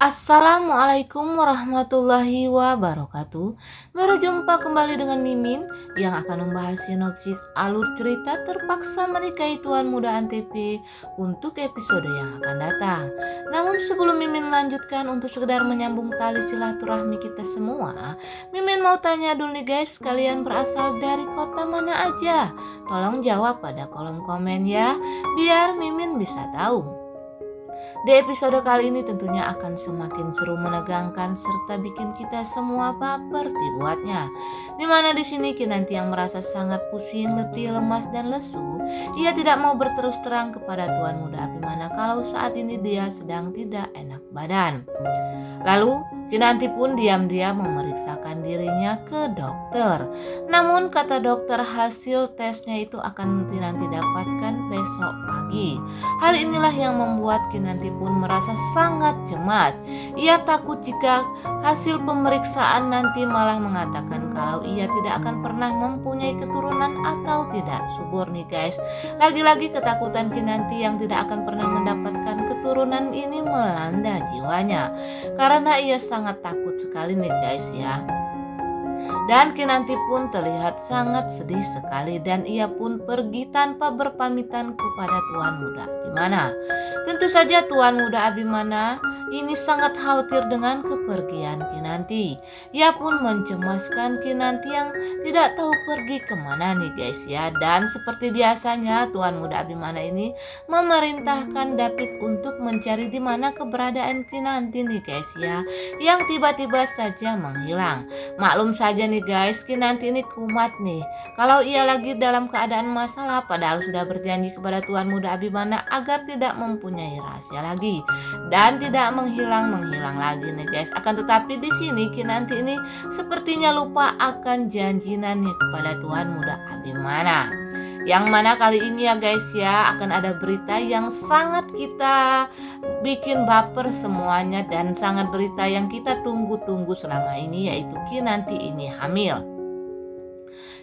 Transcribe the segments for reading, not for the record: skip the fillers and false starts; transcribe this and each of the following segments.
Assalamualaikum warahmatullahi wabarakatuh. Berjumpa kembali dengan Mimin yang akan membahas sinopsis alur cerita Terpaksa Menikahi Tuan Muda Antv untuk episode yang akan datang. Namun sebelum Mimin melanjutkan, untuk sekedar menyambung tali silaturahmi kita semua, Mimin mau tanya dulu nih guys, kalian berasal dari kota mana aja? Tolong jawab pada kolom komen ya, biar Mimin bisa tahu. Di episode kali ini tentunya akan semakin seru, menegangkan, serta bikin kita semua baper dibuatnya. Dimana di sini Kinanti yang merasa sangat pusing, letih, lemas, dan lesu. Ia tidak mau berterus terang kepada Tuan Muda Abimana kalau saat ini dia sedang tidak enak badan. Lalu Kinanti pun diam-diam memeriksakan dirinya ke dokter. Namun kata dokter, hasil tesnya itu akan Kinanti dapatkan besok pagi. Hal inilah yang membuat Kinanti pun merasa sangat cemas. Ia takut jika hasil pemeriksaan nanti malah mengatakan kalau ia tidak akan pernah mempunyai keturunan atau tidak subur nih guys. Lagi-lagi ketakutan Kinanti yang tidak akan pernah mendapatkan keturunan ini melanda jiwanya, karena ia sangat takut sekali nih guys ya. Dan Kinanti pun terlihat sangat sedih sekali, dan ia pun pergi tanpa berpamitan kepada Tuan Muda Abimana. Tentu saja Tuan Muda Abimana ini sangat khawatir dengan kepergian Kinanti. Ia pun mencemaskan Kinanti yang tidak tahu pergi kemana nih guys ya. Dan seperti biasanya Tuan Muda Abimana ini memerintahkan David untuk mencari di mana keberadaan Kinanti nih guys ya, yang tiba-tiba saja menghilang. Maklum saja nih guys, Kinanti ini kumat nih. Kalau ia lagi dalam keadaan masalah, padahal sudah berjanji kepada Tuan Muda Abimana agar tidak mempunyai rahasia lagi dan tidak menghilang lagi nih guys. Akan tetapi di sini Kinanti ini sepertinya lupa akan janjiannya kepada Tuan Muda Abimana. Yang mana kali ini ya guys ya, akan ada berita yang sangat kita bikin baper semuanya, dan sangat berita yang kita tunggu-tunggu selama ini, yaitu Kinanti ini hamil.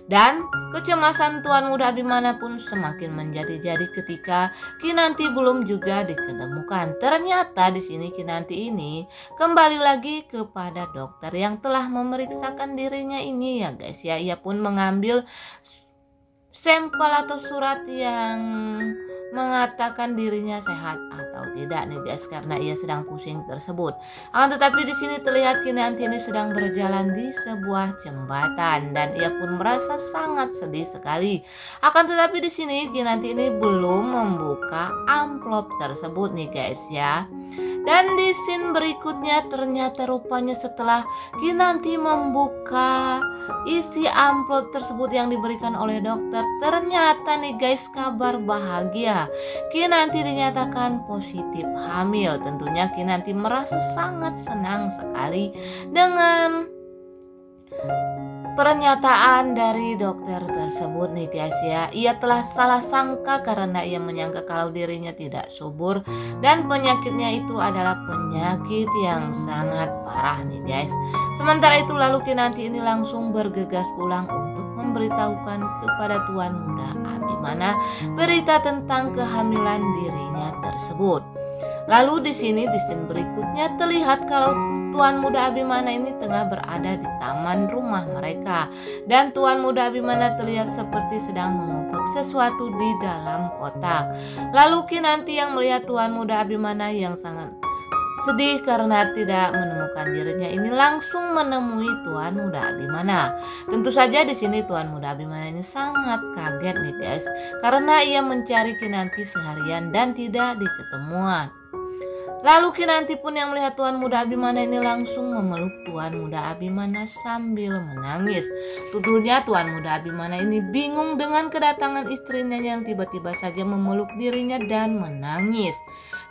Dan kecemasan Tuan Muda Abimana pun semakin menjadi-jadi ketika Kinanti belum juga diketemukan. Ternyata di sini Kinanti ini kembali lagi kepada dokter yang telah memeriksakan dirinya ini ya guys ya. Ia pun mengambil sampel atau surat yang mengatakan dirinya sehat atau tidak nih guys, karena ia sedang pusing tersebut. Akan tetapi di sini terlihat Kinanti ini sedang berjalan di sebuah jembatan, dan ia pun merasa sangat sedih sekali. Akan tetapi di sini Kinanti ini belum membuka amplop tersebut nih guys ya. Dan di scene berikutnya ternyata rupanya setelah Kinanti membuka isi amplop tersebut yang diberikan oleh dokter, ternyata nih guys kabar bahagia. Kinanti dinyatakan positif hamil. Tentunya Kinanti merasa sangat senang sekali dengan pernyataan dari dokter tersebut nih guys ya. Ia telah salah sangka karena ia menyangka kalau dirinya tidak subur, dan penyakitnya itu adalah penyakit yang sangat parah nih guys. Sementara itu lalu Kinanti ini langsung bergegas pulang untuk memberitahukan kepada Tuan Muda Abimana berita tentang kehamilan dirinya tersebut. Lalu di sini di scene berikutnya terlihat kalau Tuan Muda Abimana ini tengah berada di taman rumah mereka, dan Tuan Muda Abimana terlihat seperti sedang memupuk sesuatu di dalam kotak. Lalu Kinanti yang melihat Tuan Muda Abimana yang sangat sedih karena tidak menemukan dirinya ini langsung menemui Tuan Muda Abimana. Tentu saja di sini Tuan Muda Abimana ini sangat kaget nih guys, karena ia mencari Kinanti seharian dan tidak diketemuan. Lalu Kinanti pun yang melihat Tuan Muda Abimana ini langsung memeluk Tuan Muda Abimana sambil menangis. Tentunya Tuan Muda Abimana ini bingung dengan kedatangan istrinya yang tiba-tiba saja memeluk dirinya dan menangis.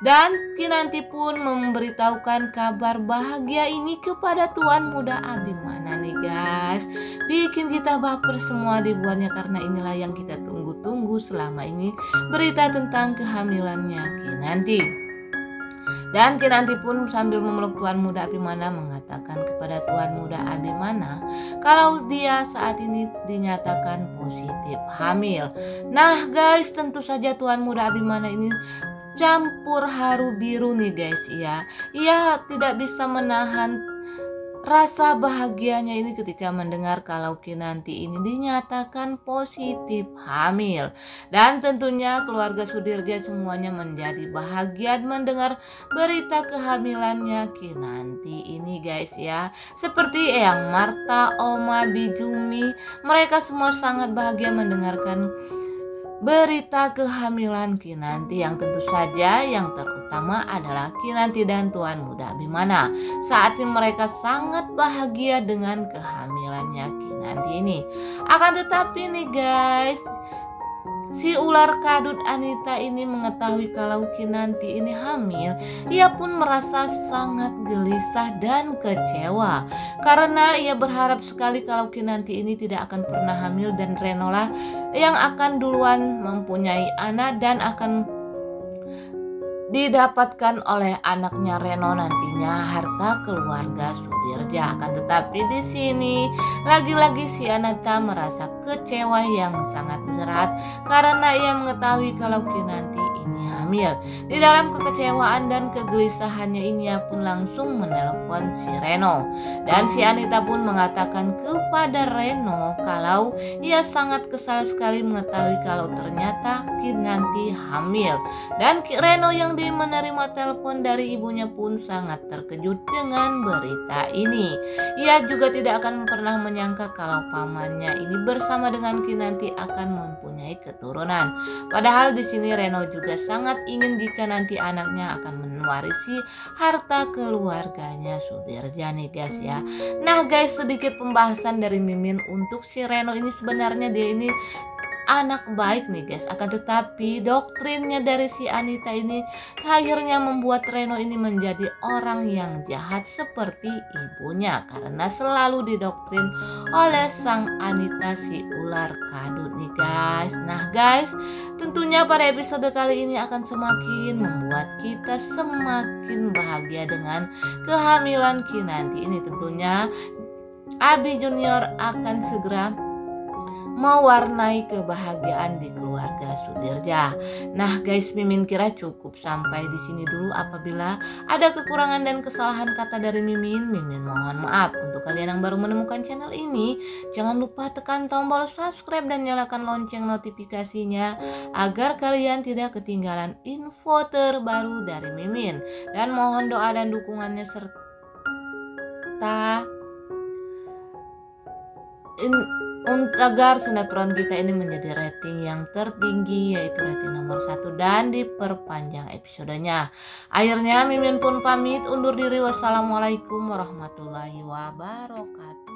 Dan Kinanti pun memberitahukan kabar bahagia ini kepada Tuan Muda Abimana nih guys. Bikin kita baper semua dibuatnya, karena inilah yang kita tunggu-tunggu selama ini, berita tentang kehamilannya Kinanti. Dan Kinanti pun sambil memeluk Tuan Muda Abimana mengatakan kepada Tuan Muda Abimana kalau dia saat ini dinyatakan positif hamil. Nah guys, tentu saja Tuan Muda Abimana ini campur haru biru nih guys ya. Ia tidak bisa menahan rasa bahagianya ini ketika mendengar kalau Kinanti ini dinyatakan positif hamil. Dan tentunya keluarga Sudirja semuanya menjadi bahagia mendengar berita kehamilannya Kinanti ini guys ya. Seperti Eyang Marta, Oma, Bijumi, mereka semua sangat bahagia mendengarkan berita kehamilan Kinanti, yang tentu saja yang terutama adalah Kinanti dan Tuan Muda Abimana. Saat ini mereka sangat bahagia dengan kehamilannya Kinanti ini. Akan tetapi nih guys, si ular kadut Anita ini mengetahui kalau Kinanti ini hamil. Ia pun merasa sangat gelisah dan kecewa karena ia berharap sekali kalau Kinanti ini tidak akan pernah hamil dan Renola yang akan duluan mempunyai anak dan akan didapatkan oleh anaknya Reno nantinya harta keluarga Sudirja. Akan tetapi di sini lagi-lagi si Anita merasa kecewa yang sangat berat karena ia mengetahui kalau Kinanti ini hamil. Di dalam kekecewaan dan kegelisahannya ini ia pun langsung menelpon si Reno. Dan si Anita pun mengatakan kepada Reno kalau ia sangat kesal sekali mengetahui kalau ternyata Kinanti hamil. Dan Reno yang menerima telepon dari ibunya pun sangat terkejut dengan berita ini. Ia juga tidak akan pernah menyangka kalau pamannya ini bersama dengan Kinanti akan mempunyai keturunan. Padahal di sini Reno juga sangat ingin jika nanti anaknya akan mewarisi harta keluarganya Sudirja nih guys ya. Nah guys, sedikit pembahasan dari Mimin untuk si Reno ini. Sebenarnya dia ini anak baik nih guys, akan tetapi doktrinnya dari si Anita ini akhirnya membuat Reno ini menjadi orang yang jahat seperti ibunya karena selalu didoktrin oleh sang Anita si ular kadut nih guys. Nah guys, tentunya pada episode kali ini akan semakin membuat kita semakin bahagia dengan kehamilan Kinanti ini. Tentunya Abi Junior akan segera mewarnai kebahagiaan di keluarga Sudirja. Nah guys, Mimin kira cukup sampai di sini dulu. Apabila ada kekurangan dan kesalahan kata dari Mimin mohon maaf. Untuk kalian yang baru menemukan channel ini, jangan lupa tekan tombol subscribe dan nyalakan lonceng notifikasinya agar kalian tidak ketinggalan info terbaru dari Mimin. Dan mohon doa dan dukungannya serta agar sinetron kita ini menjadi rating yang tertinggi, yaitu rating nomor 1 dan diperpanjang episodenya. Akhirnya Mimin pun pamit undur diri. Wassalamualaikum warahmatullahi wabarakatuh.